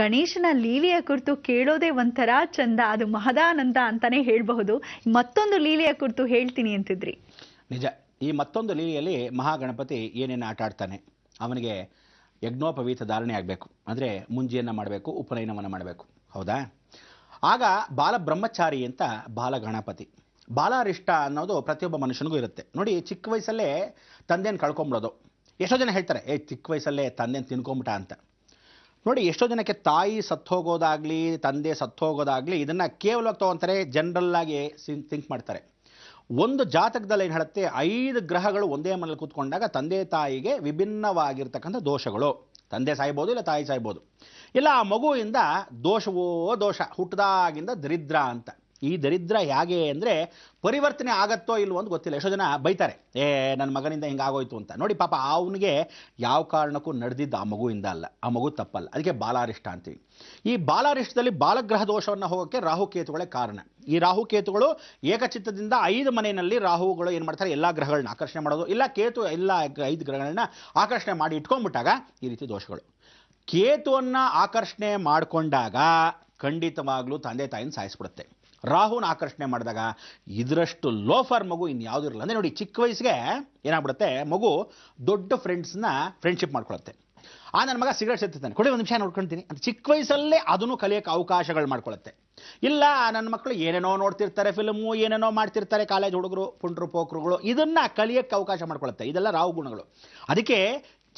ಗಣೇಶನ ಲೀಲೆಯ ಕುರಿತು ಕೇಳೋದೇ ಒಂಥರ ಚಂದ, ಅದು ಮಹದಾನಂದ ಅಂತಾನೆ ಹೇಳಬಹುದು. ಮತ್ತೊಂದು ಲೀಲೆಯ ಕುರಿತು ಹೇಳ್ತೀನಿ ಅಂತಿದ್ರಿ. ನಿಜ. ಈ ಮತ್ತೊಂದು ಲೀಲೆಯಲ್ಲಿ ಮಹಾಗಣಪತಿ ಏನೇನು ಆಟ ಆಡ್ತಾನೆ, ಅವನಿಗೆ ಯಜ್ಞೋಪವೀತ ಧಾರಣೆ ಆಗಬೇಕು, ಅಂದರೆ ಮುಂಜಿಯನ್ನು ಮಾಡಬೇಕು, ಉಪನಯನವನ್ನು ಮಾಡಬೇಕು, ಹೌದಾ? ಆಗ ಬಾಲಬ್ರಹ್ಮಚಾರಿ ಅಂತ ಬಾಲಗಣಪತಿ. ಬಾಲಾರಿಷ್ಟ ಅನ್ನೋದು ಪ್ರತಿಯೊಬ್ಬ ಮನುಷ್ಯನಿಗೂ ಇರುತ್ತೆ ನೋಡಿ. ಚಿಕ್ಕ ವಯಸ್ಸಲ್ಲೇ ತಂದೆಯನ್ನು ಕಳ್ಕೊಂಬಿಡೋದು. ಎಷ್ಟೋ ಜನ ಹೇಳ್ತಾರೆ, ಚಿಕ್ಕ ವಯಸ್ಸಲ್ಲೇ ತಂದೆಯನ್ನು ತಿನ್ಕೊಂಬಿಟ್ಟ ಅಂತ. ನೋಡಿ, ಎಷ್ಟೋ ಜನಕ್ಕೆ ತಾಯಿ ಸತ್ತೋಗೋದಾಗಲಿ, ತಂದೆ ಸತ್ತೋಗೋದಾಗಲಿ, ಇದನ್ನು ಕೇವಲವಾಗಿ ತೊಗೊತಾರೆ, ಜನರಲ್ಲಾಗಿ ಥಿಂಕ್ ಮಾಡ್ತಾರೆ. ಒಂದು ಜಾತಕದಲ್ಲಿ ಏನು ಹೇಳುತ್ತೆ, 5 ಗ್ರಹಗಳು ಒಂದೇ ಮನೇಲಿ ಕೂತ್ಕೊಂಡಾಗ ತಂದೆ ತಾಯಿಗೆ ವಿಭಿನ್ನವಾಗಿರ್ತಕ್ಕಂಥ ದೋಷಗಳು, ತಂದೆ ಸಾಯ್ಬೋದು ಇಲ್ಲ ತಾಯಿ ಸಾಯ್ಬೋದು, ಇಲ್ಲ ಆ ಮಗುವಿಂದ ದೋಷವೋ ದೋಷ, ಹುಟ್ಟದಾಗಿಂದ ದರಿದ್ರ ಅಂತ. ಈ ದರಿದ್ರ ಹೇಗೆ ಅಂದರೆ ಪರಿವರ್ತನೆ ಆಗತ್ತೋ ಇಲ್ವೋ ಅಂತ ಗೊತ್ತಿಲ್ಲ. ಎಷ್ಟೋ ಜನ ಬೈತಾರೆ, ನನ್ನ ಮಗನಿಂದ ಹಿಂಗಾಗೋಯ್ತು ಅಂತ. ನೋಡಿ ಪಾಪ, ಅವನಿಗೆ ಯಾವ ಕಾರಣಕ್ಕೂ ನಡೆದಿದ್ದು ಆ ಮಗುವಿಂದ ಅಲ್ಲ, ಆ ಮಗು ತಪ್ಪಲ್ಲ. ಅದಕ್ಕೆ ಬಾಲಾರಿಷ್ಟ ಅಂತೀವಿ. ಈ ಬಾಲಾರಿಷ್ಟದಲ್ಲಿ ಬಾಲಗ್ರಹ ದೋಷವನ್ನು ಹೋಗೋಕ್ಕೆ ರಾಹುಕೇತುಗಳೇ ಕಾರಣ. ಈ ರಾಹುಕೇತುಗಳು ಏಕಚಿತ್ತದಿಂದ 5 ಮನೆಯಲ್ಲಿ ರಾಹುಗಳು ಏನು ಮಾಡ್ತಾರೆ, ಎಲ್ಲ ಗ್ರಹಗಳನ್ನ ಆಕರ್ಷಣೆ ಮಾಡೋದು, ಇಲ್ಲ ಕೇತು ಎಲ್ಲ 5 ಗ್ರಹಗಳನ್ನ ಆಕರ್ಷಣೆ ಮಾಡಿ ಇಟ್ಕೊಂಡ್ಬಿಟ್ಟಾಗ ಈ ರೀತಿ ದೋಷಗಳು. ಕೇತುವನ್ನು ಆಕರ್ಷಣೆ ಮಾಡಿಕೊಂಡಾಗ ಖಂಡಿತವಾಗ್ಲೂ ತಂದೆ ತಾಯಿನ ಸಾಯಿಸ್ಬಿಡುತ್ತೆ. ರಾಹುನ ಆಕರ್ಷಣೆ ಮಾಡಿದಾಗ ಇದರಷ್ಟು ಲೋಫರ್ ಮಗು ಇನ್ಯಾವುದೂ ಇರಲ್ಲ. ಅಂದರೆ ನೋಡಿ, ಚಿಕ್ಕ ವಯಸ್ಸಿಗೆ ಏನಾಗ್ಬಿಡುತ್ತೆ, ಮಗು ದೊಡ್ಡ ಫ್ರೆಂಡ್ಶಿಪ್ ಮಾಡ್ಕೊಳುತ್ತೆ. ನನ್ನ ಮಗ ಸಿಗರೇಟ್ ಸೇರ್ತಿರ್ತಾನೆ, ಕೊಡಿ ಒಂದು ನಿಮಿಷ ನೋಡ್ಕೊಳ್ತೀನಿ ಅಂತ ಚಿಕ್ಕ ವಯಸ್ಸಲ್ಲೇ ಅದನ್ನು ಕಲಿಯೋಕ್ಕೆ ಅವಕಾಶಗಳು ಮಾಡ್ಕೊಳುತ್ತೆ. ಇಲ್ಲ, ನನ್ನ ಮಕ್ಕಳು ಏನೇನೋ ನೋಡ್ತಿರ್ತಾರೆ, ಫಿಲ್ಮು ಏನೇನೋ ಮಾಡ್ತಿರ್ತಾರೆ, ಕಾಲೇಜ್ ಹುಡುಗರು ಪುಂಡ್ರು ಪೋಕ್ರುಗಳು, ಇದನ್ನು ಕಲಿಯೋಕ್ಕೆ ಅವಕಾಶ ಮಾಡ್ಕೊಳುತ್ತೆ. ಇದೆಲ್ಲ ರಾಹು ಗುಣಗಳು. ಅದಕ್ಕೆ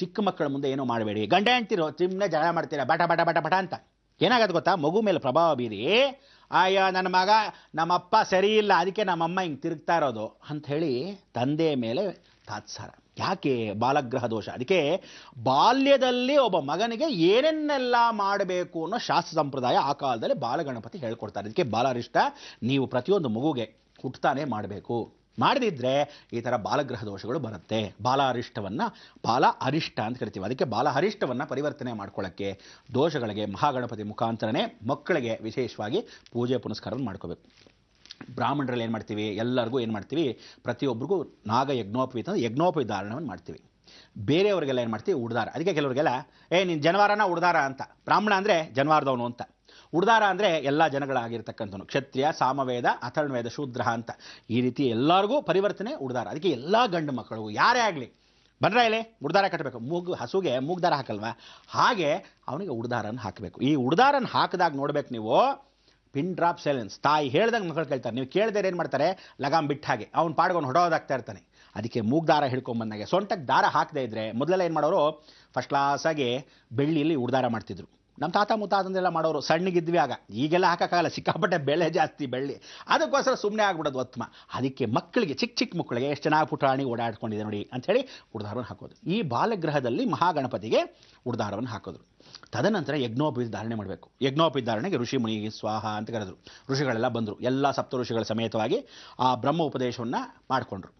ಚಿಕ್ಕ ಮಕ್ಕಳ ಮುಂದೆ ಏನೋ ಮಾಡಬೇಡಿ, ಗಂಡ ಹೆಂಡ್ತಿರೋ ಸುಮ್ಮನೆ ಜಗಳ ಮಾಡ್ತೀರಾ ಬಟ ಬಟ ಬಟ ಬಟ ಅಂತ. ಏನಾಗತ್ತೆ ಗೊತ್ತಾ, ಮಗು ಮೇಲೆ ಪ್ರಭಾವ ಬೀರಿ, ಅಯ್ಯೋ ನನ್ನ ಮಗ ನಮ್ಮಪ್ಪ ಸರಿ ಇಲ್ಲ, ಅದಕ್ಕೆ ನಮ್ಮಮ್ಮ ಹಿಂಗೆ ತಿರುಗ್ತಾ ಇರೋದು ಅಂತ ಹೇಳಿ ತಂದೆಯ ಮೇಲೆ ತಾತ್ಸಾರ. ಯಾಕೆ? ಬಾಲಗ್ರಹ ದೋಷ. ಅದಕ್ಕೆ ಬಾಲ್ಯದಲ್ಲಿ ಒಬ್ಬ ಮಗನಿಗೆ ಏನೇನೆಲ್ಲ ಮಾಡಬೇಕು ಅನ್ನೋ ಶಾಸ್ತ್ರ ಸಂಪ್ರದಾಯ ಆ ಕಾಲದಲ್ಲಿ ಬಾಲಗಣಪತಿ ಹೇಳ್ಕೊಡ್ತಾರೆ. ಅದಕ್ಕೆ ಬಾಲಾರಿಷ್ಟ ನೀವು ಪ್ರತಿಯೊಂದು ಮಗುಗೆ ಹುಟ್ಟುತ್ತಾನೆ ಮಾಡಬೇಕು. ಮಾಡದಿದ್ದರೆ ಈ ಥರ ಬಾಲಗ್ರಹ ದೋಷಗಳು ಬರುತ್ತೆ. ಬಾಲಾರಿಷ್ಟವನ್ನು ಬಾಲ ಅರಿಷ್ಟ ಅಂತ ಕರಿತೀವಿ. ಅದಕ್ಕೆ ಬಾಲಹರಿಷ್ಟವನ್ನು ಪರಿವರ್ತನೆ ಮಾಡ್ಕೊಳ್ಳೋಕ್ಕೆ ದೋಷಗಳಿಗೆ ಮಹಾಗಣಪತಿ ಮುಖಾಂತರನೇ ಮಕ್ಕಳಿಗೆ ವಿಶೇಷವಾಗಿ ಪೂಜೆ ಪುನಸ್ಕಾರವನ್ನು ಮಾಡ್ಕೋಬೇಕು. ಬ್ರಾಹ್ಮಣರಲ್ಲಿ ಏನು ಮಾಡ್ತೀವಿ, ಎಲ್ಲರಿಗೂ ಏನು ಮಾಡ್ತೀವಿ, ಪ್ರತಿಯೊಬ್ಬರಿಗೂ ನಾಗ ಯಜ್ಞೋಪವೀತ ಧಾರಣವನ್ನು ಮಾಡ್ತೀವಿ. ಬೇರೆಯವರಿಗೆಲ್ಲ ಏನು ಮಾಡ್ತೀವಿ, ಉಡ್ದಾರ. ಅದಕ್ಕೆ ಕೆಲವರಿಗೆಲ್ಲ ನೀನು ಜನವಾರನ ಉಡ್ದಾರ ಅಂತ. ಬ್ರಾಹ್ಮಣ ಅಂದರೆ ಜನವಾರದವನು ಅಂತ, ಉಡ್ದಾರ ಅಂದರೆ ಎಲ್ಲ ಜನಗಳಾಗಿರ್ತಕ್ಕಂಥವನು, ಕ್ಷತ್ರಿಯ, ಸಾಮವೇದ, ಅಥರ್ವವೇದ, ಶೂದ್ರ ಅಂತ. ಈ ರೀತಿ ಎಲ್ಲರಿಗೂ ಪರಿವರ್ತನೆ ಉಡ್ದಾರ. ಅದಕ್ಕೆ ಎಲ್ಲ ಗಂಡು ಮಕ್ಕಳು ಯಾರೇ ಆಗಲಿ ಬಂದ್ರೆ ಇಲ್ಲಿ ಉಡ್ದಾರ ಕಟ್ಟಬೇಕು. ಹಸುಗೆ ಮೂಗ್ದಾರ ಹಾಕಲ್ವಾ, ಹಾಗೆ ಅವನಿಗೆ ಉಡ್ದಾರನ ಹಾಕಬೇಕು. ಈ ಉಡ್ದಾರನ ಹಾಕಿದಾಗ ನೋಡ್ಬೇಕು ನೀವು, ಪಿನ್ ಡ್ರಾಪ್ ಸೈಲೆನ್ಸ್. ತಾಯಿ ಹೇಳ್ದಂಗೆ ಮಕ್ಕಳು ಕೇಳ್ತಾರೆ. ನೀವು ಕೇಳಿದ್ರೆ ಏನು ಮಾಡ್ತಾರೆ, ಲಗಾಮ್ ಬಿಟ್ಟ ಹಾಗೆ ಅವ್ನು ಪಾಡ್ಕೊಂಡು ಹೊಡೋದಾಗ್ತಾ ಇರ್ತಾನೆ. ಅದಕ್ಕೆ ಮೂಗ್ದಾರ ಹಿಡ್ಕೊಂಬಂದಾಗೆ ಸೊಂಟಕ್ಕೆ ದಾರ ಹಾಕದೇ ಇದ್ದರೆ, ಮೊದಲೆಲ್ಲ ಏನು ಮಾಡೋರು, ಫಸ್ಟ್ ಕ್ಲಾಸಾಗಿ ಬೆಳ್ಳಿಯಲ್ಲಿ ಉಡ್ದಾರ ಮಾಡ್ತಿದ್ರು. ನಮ್ಮ ತಾತ ಮುತ್ತಾತಂದೆಲ್ಲ ಮಾಡೋರು, ಸಣ್ಣಗಿದ್ವಿ ಆಗ. ಈಗೆಲ್ಲ ಹಾಕೋಕ್ಕಾಗಲ್ಲ, ಸಿಕ್ಕಾಪಟ್ಟೆ ಬೆಲೆ ಜಾಸ್ತಿ ಬೆಳ್ಳಿ, ಅದಕ್ಕೋಸ್ಕರ ಸುಮ್ಮನೆ ಆಗ್ಬಿಡೋದು ಉತ್ತಮ. ಅದಕ್ಕೆ ಮಕ್ಕಳಿಗೆ, ಚಿಕ್ಕ ಚಿಕ್ಕ ಮಕ್ಕಳಿಗೆ ಎಷ್ಟು ಚೆನ್ನಾಗಿ ಪುಟಾಣಿ ಓಡಾಡ್ಕೊಂಡಿದೆ ನೋಡಿ ಅಂಥೇಳಿ ಉಡ್ದಾರವನ್ನು ಹಾಕೋದು. ಈ ಬಾಲಗ್ರಹದಲ್ಲಿ ಮಹಾಗಣಪತಿಗೆ ಉಡ್ದಾರವನ್ನು ಹಾಕೋದು. ತದನಂತರ ಯಜ್ಞೋಪವೀತ ಧಾರಣೆ ಮಾಡಬೇಕು. ಯಜ್ಞೋಪವೀತ ಧಾರಣೆಗೆ ಋಷಿ ಮುನಿ ಸ್ವಾಹ ಅಂತ ಕರೆದ್ರು. ಋಷಿಗಳೆಲ್ಲ ಬಂದರು, ಎಲ್ಲ ಸಪ್ತ ಋಷಿಗಳ ಸಮೇತವಾಗಿ ಆ ಬ್ರಹ್ಮ ಉಪದೇಶವನ್ನು ಮಾಡಿಕೊಂಡ್ರು.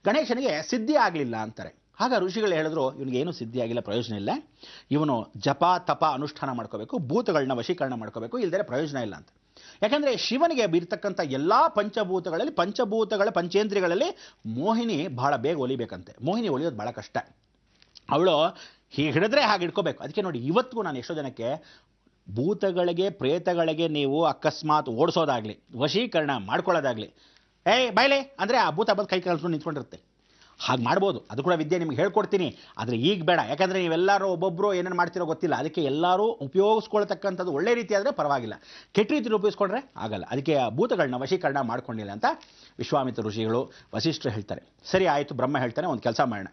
ಗಣೇಶನಿಗೆ ಸಿದ್ಧಿ ಆಗಲಿಲ್ಲ ಅಂತಾರೆ. ಆಗ ಋಷಿಗಳು ಹೇಳಿದ್ರು, ಇವನಿಗೆ ಏನೂ ಸಿದ್ಧಿ ಆಗಿಲ್ಲ, ಪ್ರಯೋಜನ ಇಲ್ಲ, ಇವನು ಜಪ ತಪ ಅನುಷ್ಠಾನ ಮಾಡ್ಕೋಬೇಕು, ಭೂತಗಳನ್ನ ವಶೀಕರಣ ಮಾಡ್ಕೋಬೇಕು, ಇಲ್ಲದೇ ಪ್ರಯೋಜನ ಇಲ್ಲ ಅಂತ. ಯಾಕಂದರೆ ಶಿವನಿಗೆ ಬೀರ್ತಕ್ಕಂಥ ಎಲ್ಲ ಪಂಚೇಂದ್ರಿಯಗಳಲ್ಲಿ ಮೋಹಿನಿ ಬಹಳ ಬೇಗ ಒಲಿಬೇಕಂತೆ. ಮೋಹಿನಿ ಒಲಿಯೋದು ಭಾಳ ಕಷ್ಟ. ಅವಳು ಹೀಗೆ ಹಿಡಿದ್ರೆ ಹಾಗೆ ಇಟ್ಕೋಬೇಕು. ಅದಕ್ಕೆ ನೋಡಿ, ಇವತ್ತಿಗೂ ನಾನು ಎಷ್ಟೋ ಜನಕ್ಕೆ ಭೂತಗಳಿಗೆ ಪ್ರೇತಗಳಿಗೆ ನೀವು ಅಕಸ್ಮಾತ್ ಓಡಿಸೋದಾಗಲಿ, ವಶೀಕರಣ ಮಾಡ್ಕೊಳ್ಳೋದಾಗಲಿ, ಬೈಲೆ ಅಂದರೆ ಆ ಭೂತ ಬಂದು ಕೈ ಕಲ್ಸ್ಕೊಂಡು ನಿಂತ್ಕೊಂಡಿರುತ್ತೆ. ಹಾಗೆ ಮಾಡ್ಬೋದು, ಅದು ಕೂಡ ವಿದ್ಯೆ ನಿಮ್ಗೆ ಹೇಳ್ಕೊಡ್ತೀನಿ, ಆದರೆ ಈಗ ಬೇಡ. ಯಾಕಂದರೆ ನೀವೆಲ್ಲರೂ ಒಬ್ಬೊಬ್ಬರು ಏನೇನು ಮಾಡ್ತಿರೋ ಗೊತ್ತಿಲ್ಲ. ಅದಕ್ಕೆ ಎಲ್ಲರೂ ಉಪಯೋಗಿಸ್ಕೊಳ್ತಕ್ಕಂಥದ್ದು ಒಳ್ಳೆ ರೀತಿ ಆದರೆ ಪರವಾಗಿಲ್ಲ, ಕೆಟ್ಟ ರೀತಿಯಲ್ಲಿ ಉಪಯೋಗಿಸ್ಕೊಂಡ್ರೆ ಆಗಲ್ಲ. ಅದಕ್ಕೆ ಆ ಭೂತಗಳನ್ನ ವಶೀಕರಣ ಮಾಡ್ಕೊಂಡಿಲ್ಲ ಅಂತ ವಿಶ್ವಾಮಿತ್ರ ಋಷಿಗಳು, ವಸಿಷ್ಠರು ಹೇಳ್ತಾರೆ. ಸರಿ ಆಯಿತು, ಬ್ರಹ್ಮ ಹೇಳ್ತಾನೆ, ಒಂದು ಕೆಲಸ ಮಾಡೋಣ,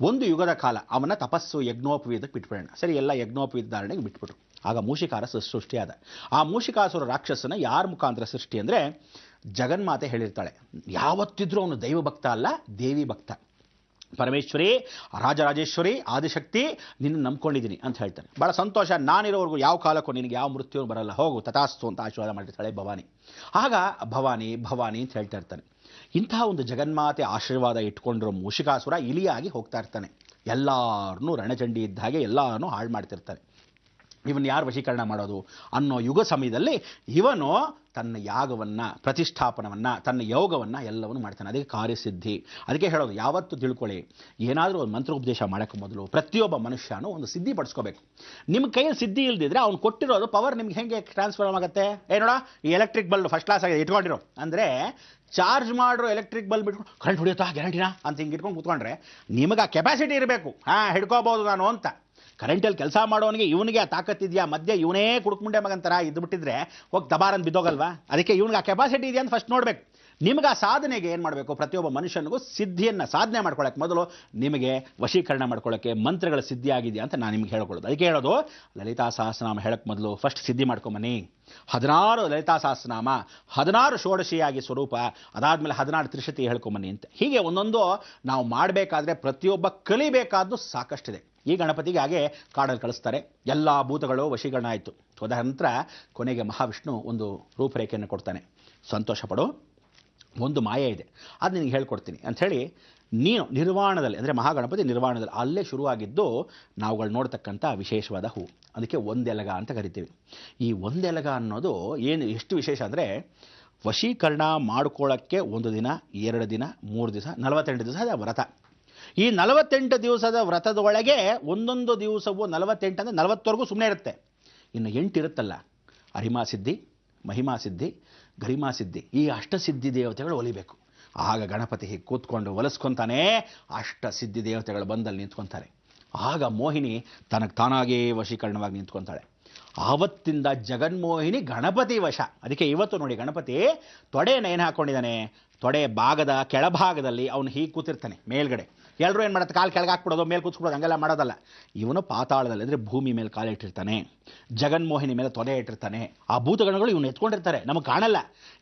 ಒಂದು ಯುಗದ ಕಾಲ ಅವನ ತಪಸ್ಸು ಯಜ್ಞೋಪವೀತಕ್ಕೆ ಬಿಟ್ಬಿಡೋಣ. ಸರಿ, ಎಲ್ಲ ಯಜ್ಞೋಪವೀತ ಧಾರಣೆಗೆ ಬಿಟ್ಬಿಟ್ರು. ಆಗ ಮೂಷಿಕಾರ ಸೃಷ್ಟಿಯಾದ. ಆ ಮೂಷಿಕಾಸುರ ರಾಕ್ಷಸನ ಯಾರ ಮುಖಾಂತರ ಸೃಷ್ಟಿ ಅಂದರೆ, ಜಗನ್ಮಾತೆ ಹೇಳಿರ್ತಾಳೆ, ಯಾವತ್ತಿದ್ರೂ ಅವನು ದೈವ ಭಕ್ತ ಅಲ್ಲ, ದೇವಿ ಭಕ್ತ. ಪರಮೇಶ್ವರಿ, ರಾಜರಾಜೇಶ್ವರಿ, ಆದಿಶಕ್ತಿ, ನಿನ್ನ ನಂಬ್ಕೊಂಡಿದ್ದೀನಿ ಅಂತ ಹೇಳ್ತಾನೆ. ಭಾಳ ಸಂತೋಷ, ನಾನಿರೋವರೆಗೂ ಯಾವ ಕಾಲಕ್ಕೂ ನಿನಗೆ ಯಾವ ಮೃತ್ಯು ಬರಲ್ಲ, ಹೋಗು ತಥಾಸ್ತು ಅಂತ ಆಶೀರ್ವಾದ ಮಾಡಿರ್ತಾಳೆ ಭವಾನಿ. ಆಗ ಭವಾನಿ ಭವಾನಿ ಅಂತ ಹೇಳ್ತಾ ಇರ್ತಾನೆ. ಇಂತಹ ಒಂದು ಜಗನ್ಮಾತೆ ಆಶೀರ್ವಾದ ಇಟ್ಕೊಂಡಿರೋ ಮೂಷಿಕಾಸುರ ಇಲಿಯಾಗಿ ಹೋಗ್ತಾ ಇರ್ತಾನೆ. ಎಲ್ಲರನ್ನೂ ರಣಚಂಡಿ ಇದ್ದ ಹಾಗೆ ಎಲ್ಲರನ್ನೂ ಹಾಳು ಮಾಡ್ತಿರ್ತಾನೆ. ಇವನ್ ಯಾರು ವಶೀಕರಣ ಮಾಡೋದು ಅನ್ನೋ ಯುಗ ಸಮಯದಲ್ಲಿ ಇವನು ತನ್ನ ಯಾಗವನ್ನು, ಪ್ರತಿಷ್ಠಾಪನವನ್ನು, ತನ್ನ ಯೋಗವನ್ನು ಎಲ್ಲವನ್ನು ಮಾಡ್ತಾನೆ. ಅದಕ್ಕೆ ಕಾರ್ಯಸಿದ್ಧಿ. ಅದಕ್ಕೆ ಹೇಳೋದು, ಯಾವತ್ತು ತಿಳ್ಕೊಳ್ಳಿ, ಏನಾದರೂ ಒಂದು ಮಂತ್ರೋಪದೇಶ ಮಾಡೋಕ್ಕೆ ಮೊದಲು ಪ್ರತಿಯೊಬ್ಬ ಮನುಷ್ಯನೂ ಒಂದು ಸಿದ್ಧಿ ಪಡಿಸ್ಕೋಬೇಕು. ನಿಮ್ಮ ಕೈಯಲ್ಲಿ ಸಿದ್ಧಿ ಇಲ್ದಿದ್ರೆ ಅವ್ನು ಕೊಟ್ಟಿರೋದು ಪವರ್ ನಿಮ್ಗೆ ಹೆಂಗೆ ಟ್ರಾನ್ಸ್ಫರ್ ಆಗುತ್ತೆ? ನೋಡ, ಈ ಎಲೆಕ್ಟ್ರಿಕ್ ಬಲ್ಬ್ ಫಸ್ಟ್ ಕ್ಲಾಸ್ ಆಗಿದೆ ಇಟ್ಕೊಂಡಿರೋ ಅಂದರೆ, ಚಾರ್ಜ್ ಮಾಡಿರೋ ಎಲೆಕ್ಟ್ರಿಕ್ ಬಲ್ಬ್ ಇಟ್ಕೊಂಡು ಕರೆಂಟ್ ಹೊಡಿಯುತ್ತಾ ಗ್ಯಾರಂಟಿನಾ ಅಂತ ಹಿಂಗೆ ಇಟ್ಕೊಂಡು ಕೂತ್ಕೊಂಡ್ರೆ ನಿಮಗೆ ಆ ಕೆಪಾಸಿಟಿ ಇರಬೇಕು. ಹಿಡ್ಕೋಬೋದು ನಾನು ಅಂತ. ಕರೆಂಟಲ್ಲಿ ಕೆಲಸ ಮಾಡೋನಿಗೆ ಇವನಿಗೆ ಆ ತಾಕತ್ತಿದೆಯಾ? ಮಧ್ಯೆ ಇವನೇ ಕುಡುಕ್ಮುಂಡೆ ಮಗಂತರ ಇದ್ದುಬಿಟ್ಟಿದ್ರೆ ಹೋಗಿ ದಬಾರಂತ ಬಿದ್ದೋಗಲ್ವಾ? ಅದಕ್ಕೆ ಇವನಿಗೆ ಆ ಕೆಪಾಸಿಟಿ ಇದೆಯಾ ಅಂತ ಫಸ್ಟ್ ನೋಡ್ಬೇಕು. ನಿಮಗೆ ಆ ಸಾಧನೆಗೆ ಏನು ಮಾಡಬೇಕು? ಪ್ರತಿಯೊಬ್ಬ ಮನುಷ್ಯನಿಗೂ ಸಿದ್ಧಿಯನ್ನು ಸಾಧನೆ ಮಾಡ್ಕೊಳ್ಳೋಕೆ ಮೊದಲು ನಿಮಗೆ ವಶೀಕರಣ ಮಾಡ್ಕೊಳ್ಳೋಕ್ಕೆ ಮಂತ್ರಗಳ ಸಿದ್ಧಿ ಆಗಿದೆಯಾ ಅಂತ ನಾನು ನಿಮ್ಗೆ ಹೇಳ್ಕೊಳ್ಳೋದು. ಅದಕ್ಕೆ ಹೇಳೋದು, ಲಲಿತಾ ಸಹಸ್ರನಾಮ ಹೇಳೋಕ್ಕೆ ಮೊದಲು ಫಸ್ಟ್ ಸಿದ್ಧಿ ಮಾಡ್ಕೊಂಬನ್ನಿ. 16 ಲಲಿತಾ ಸಹಸ್ರನಾಮ, 16 ಷೋಡಶಿಯಾಗಿ ಸ್ವರೂಪ, ಅದಾದಮೇಲೆ 16 ತ್ರಿಶತಿ ಹೇಳ್ಕೊಂಬನ್ನಿ ಅಂತ. ಹೀಗೆ ಒಂದೊಂದು ನಾವು ಮಾಡಬೇಕಾದ್ರೆ ಪ್ರತಿಯೊಬ್ಬ ಕಲಿಬೇಕಾದ್ದು ಸಾಕಷ್ಟಿದೆ. ಈ ಗಣಪತಿಗೆ ಹಾಗೆ ಕಾಡಲ್ಲಿ ಕಳಿಸ್ತಾರೆ. ಎಲ್ಲ ಭೂತಗಳು ವಶೀಕರಣ ಆಯಿತು. ಹೋದ ನಂತರ ಕೊನೆಗೆ ಮಹಾವಿಷ್ಣು ಒಂದು ರೂಪರೇಖೆಯನ್ನು ಕೊಡ್ತಾನೆ. ಸಂತೋಷ ಪಡು, ಒಂದು ಮಾಯೆ ಇದೆ, ಅದು ನಿನಗೆ ಹೇಳ್ಕೊಡ್ತೀನಿ ಅಂಥೇಳಿ, ನೀನು ನಿರ್ವಾಣದಲ್ಲಿ, ಅಂದರೆ ಮಹಾಗಣಪತಿ ನಿರ್ವಾಣದಲ್ಲಿ ಅಲ್ಲೇ ಶುರುವಾಗಿದ್ದು ನಾವುಗಳು ನೋಡ್ತಕ್ಕಂಥ ವಿಶೇಷವಾದ ಹೂ. ಅದಕ್ಕೆ ಒಂದೆಲಗ ಅಂತ ಕರಿತೀವಿ. ಈ ಒಂದೆಲಗ ಅನ್ನೋದು ಎಷ್ಟು ವಿಶೇಷ ಅಂದರೆ, ವಶೀಕರಣ ಮಾಡ್ಕೊಳ್ಳೋಕ್ಕೆ 1 ದಿನ, 2 ದಿನ, 3 ದಿವಸ, 48 ದಿವಸದ ವ್ರತ. ಈ 48 ದಿವಸದ ವ್ರತದ ಒಳಗೆ ಒಂದೊಂದು ದಿವಸವು 48 ಅಂದರೆ 40ವರೆಗೂ ಸುಮ್ಮನೆ ಇರುತ್ತೆ. ಇನ್ನು 8 ಇರುತ್ತಲ್ಲ, ಅರಿಮಾ ಸಿದ್ಧಿ, ಮಹಿಮಾ ಸಿದ್ಧಿ, ಗರಿಮಾ ಸಿದ್ಧಿ, ಈ ಅಷ್ಟಸಿದ್ಧಿ ದೇವತೆಗಳು ಒಲಿಬೇಕು. ಆಗ ಗಣಪತಿ ಹೀಗೆ ಕೂತ್ಕೊಂಡು ಒಲಿಸ್ಕೊತಾನೆ. ಅಷ್ಟಸಿದ್ಧಿ ದೇವತೆಗಳು ಬಂದಲ್ಲಿ ನಿಂತ್ಕೊತಾರೆ. ಆಗ ಮೋಹಿನಿ ತನಗೆ ತಾನಾಗೇ ವಶೀಕರಣವಾಗಿ ನಿಂತ್ಕೊತಾಳೆ. ಆವತ್ತಿಂದ ಜಗನ್ಮೋಹಿನಿ ಗಣಪತಿ ವಶ. ಅದಕ್ಕೆ ಇವತ್ತು ನೋಡಿ, ಗಣಪತಿ ತೊಡೆಯನ್ನು ಏನು ಹಾಕ್ಕೊಂಡಿದ್ದಾನೆ? ತೊಡೆ ಭಾಗದ ಕೆಳಭಾಗದಲ್ಲಿ ಅವನು ಹೀಗೆ ಕೂತಿರ್ತಾನೆ ಮೇಲ್ಗಡೆ. ಎಲ್ಲರೂ ಏನು ಮಾಡುತ್ತೆ? ಕಾಲು ಕೆಳಗೆ ಹಾಕ್ಬಿಡೋದು, ಮೇಲೆ ಕೂತ್ಬಿಡೋದು, ಹಂಗೆಲ್ಲ ಮಾಡೋದಲ್ಲ. ಇವನು ಪಾತಾಳದಲ್ಲಿ, ಅಂದರೆ ಭೂಮಿ ಮೇಲೆ ಕಾಲಿಟ್ಟಿರ್ತಾನೆ. ಜಗನ್ಮೋಹಿನಿ ಮೇಲೆ ತೊಡೆ ಇಟ್ಟಿರ್ತಾನೆ. ಆ ಭೂತಗಣಗಳು ಇವನು ಎತ್ಕೊಂಡಿರ್ತಾರೆ, ನಮಗೆ ಕಾಣಲ್ಲ.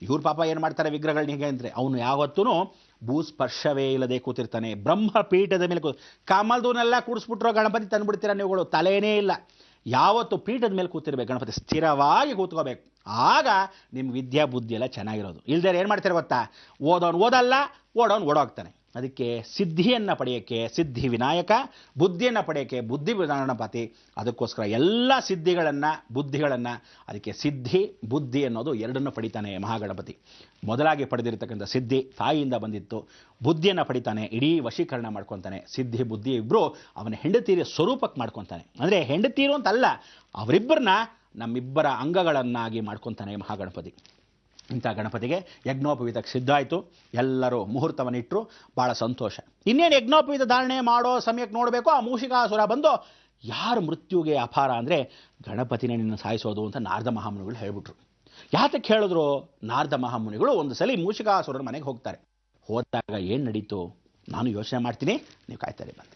ಇವ್ರ ಪಾಪ ಏನು ಮಾಡ್ತಾರೆ ವಿಗ್ರಹಗಳನ್ನ ಹೀಗೆ ಅಂದರೆ, ಅವನು ಯಾವತ್ತೂ ಭೂಸ್ಪರ್ಶವೇ ಇಲ್ಲದೆ ಕೂತಿರ್ತಾನೆ. ಬ್ರಹ್ಮಪೀಠದ ಮೇಲೆ ಕಮಲ್ದೂನೆಲ್ಲ ಕೂಡಿಸ್ಬಿಟ್ರೋ ಗಣಪತಿ ತಂದುಬಿಡ್ತೀರ ನೀವುಗಳು, ತಲೆನೇ ಇಲ್ಲ. ಯಾವತ್ತು ಪೀಠದ ಮೇಲೆ ಕೂತಿರ್ಬೇಕು ಗಣಪತಿ, ಸ್ಥಿರವಾಗಿ ಕೂತ್ಕೋಬೇಕು. ಆಗ ನಿಮ್ಮ ವಿದ್ಯಾ ಬುದ್ಧಿ ಎಲ್ಲ ಚೆನ್ನಾಗಿರೋದು. ಇಲ್ದೇ ಏನು ಮಾಡ್ತಾರೆ ಗೊತ್ತಾ? ಓದೋನು ಓದಲ್ಲ, ಓಡೋನು ಓಡೋಗ್ತಾನೆ. ಅದಕ್ಕೆ ಸಿದ್ಧಿಯನ್ನು ಪಡೆಯೋಕ್ಕೆ ಸಿದ್ಧಿ ವಿನಾಯಕ, ಬುದ್ಧಿಯನ್ನು ಪಡೆಯೋಕ್ಕೆ ಬುದ್ಧಿ ಗಣಪತಿ. ಅದಕ್ಕೋಸ್ಕರ ಎಲ್ಲ ಸಿದ್ಧಿಗಳನ್ನು, ಬುದ್ಧಿಗಳನ್ನು, ಅದಕ್ಕೆ ಸಿದ್ಧಿ ಬುದ್ಧಿ ಅನ್ನೋದು ಎರಡನ್ನು ಪಡಿತಾನೆ ಮಹಾಗಣಪತಿ. ಮೊದಲಾಗಿ ಪಡೆದಿರತಕ್ಕಂಥ ಸಿದ್ಧಿ ತಾಯಿಯಿಂದ ಬಂದಿತ್ತು. ಬುದ್ಧಿಯನ್ನು ಪಡಿತಾನೆ, ಇಡೀ ವಶೀಕರಣ ಮಾಡ್ಕೊತಾನೆ. ಸಿದ್ಧಿ ಬುದ್ಧಿ ಇಬ್ಬರು ಅವನ ಹೆಂಡತಿಯ ಸ್ವರೂಪಕ್ಕೆ ಮಾಡ್ಕೊತಾನೆ. ಅಂದರೆ ಹೆಂಡತೀರು ಅಂತಲ್ಲ, ಅವರಿಬ್ಬರನ್ನ ನಮ್ಮಿಬ್ಬರ ಅಂಗಗಳನ್ನಾಗಿ ಮಾಡ್ಕೊತಾನೆ ಮಹಾಗಣಪತಿ. ಇಂಥ ಗಣಪತಿಗೆ ಯಜ್ಞೋಪವೀತಕ್ಕೆ ಸಿದ್ಧ ಆಯಿತು. ಎಲ್ಲರೂ ಮುಹೂರ್ತವನ್ನಿಟ್ಟರು. ಭಾಳ ಸಂತೋಷ. ಇನ್ನೇನು ಯಜ್ಞೋಪವೀತ ಧಾರಣೆ ಮಾಡೋ ಸಮಯಕ್ಕೆ ನೋಡಬೇಕು, ಆ ಮೂಷಿಕಾಸುರ ಬಂದು ಯಾರು ಮೃತ್ಯುಗೆ ಅಪಾರ ಅಂದರೆ ಗಣಪತಿನೇ ನಿನ್ನ ಸಾಯಿಸೋದು ಅಂತ ನಾರದ ಮಹಾಮುನಿಗಳು ಹೇಳ್ಬಿಟ್ರು. ಯಾತಕ್ಕೆ ಹೇಳಿದ್ರು? ನಾರದ ಮಹಾಮುನಿಗಳು ಒಂದು ಸಲ ಮೂಷಿಕಾಸುರನ ಮನೆಗೆ ಹೋಗ್ತಾರೆ. ಹೋದಾಗ ಏನು ನಡೀತು ನಾನು ಯೋಚನೆ ಮಾಡ್ತೀನಿ, ನೀವು ಕಾಯ್ತಾರೆ ಬಂದೆ.